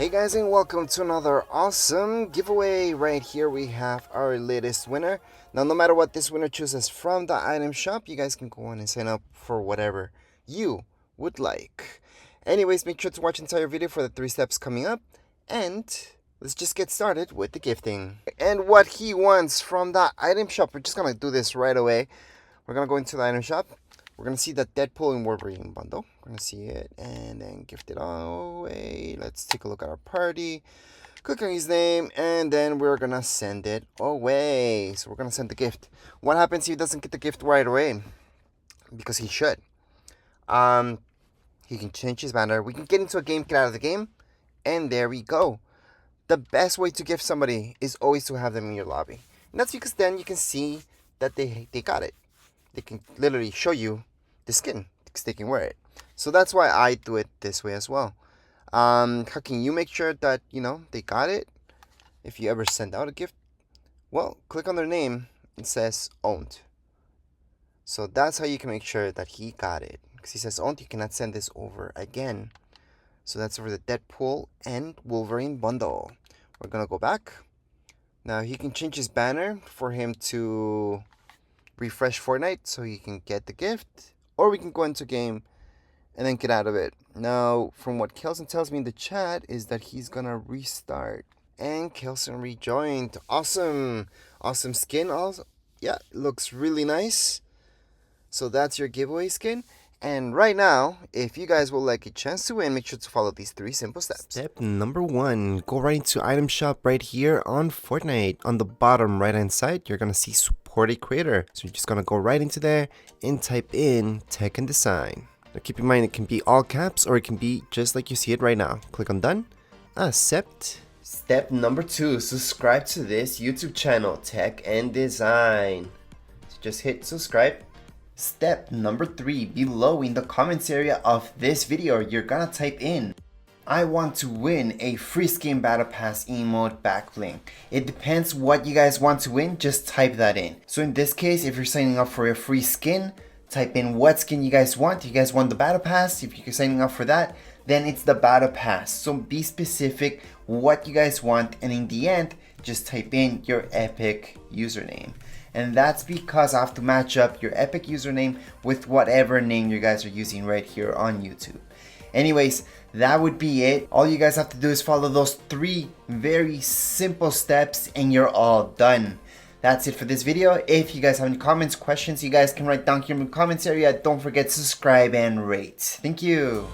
Hey guys, and welcome to another awesome giveaway. Right here we have our latest winner. Now no matter what this winner chooses from the item shop, you guys can go on and sign up for whatever you would like. Anyways, make sure to watch the entire video for the 3 steps coming up, and let's just get started with the gifting. And what he wants from the item shop, we're just gonna do this right away. We're gonna go into the item shop. We're going to see the Deadpool and Wolverine bundle. We're going to see it and then gift it away. Let's take a look at our party. Click on his name and then we're going to send it away. So we're going to send the gift. What happens if he doesn't get the gift right away? Because he should. He can change his banner. We can get into a game, get out of the game. And there we go. The best way to gift somebody is always to have them in your lobby. And that's because then you can see that they got it. They can literally show you the skin because they can wear it. So that's why I do it this way as well. How can you make sure that, they got it? If you ever send out a gift, well, click on their name. It says owned. So that's how you can make sure that he got it. Because he says owned, you cannot send this over again. So that's for the Deadpool and Wolverine bundle. We're going to go back. Now he can change his banner for him to refresh Fortnite so he can get the gift, or we can go into game and then get out of it. Now, from what Kelson tells me in the chat is that he's gonna restart, and Kelson rejoined. Awesome skin. Also, yeah, looks really nice. So that's your giveaway skin. And right now, if you guys would like a chance to win, make sure to follow these 3 simple steps. Step number 1, go right into item shop right here on Fortnite. On the bottom right hand side, you're gonna see support a creator. So you're just gonna go right into there and type in tech and design. Now keep in mind, it can be all caps or it can be just like you see it right now. Click on done, accept. Step number 2, subscribe to this YouTube channel, Tech and Design. So just hit subscribe. Step number 3, below in the comments area of this video, you're gonna type in, I want to win a free skin battle pass emote back bling. It depends what you guys want to win, just type that in. So in this case, if you're signing up for a free skin, type in what skin you guys want. You guys want the battle pass. If you're signing up for that, then it's the battle pass. So be specific what you guys want, and in the end, just type in your epic username. And that's because I have to match up your epic username with whatever name you guys are using right here on YouTube. Anyways, that would be it. All you guys have to do is follow those 3 very simple steps and you're all done. That's it for this video. If you guys have any comments, questions, you guys can write down here in the comments area. Don't forget to subscribe and rate. Thank you.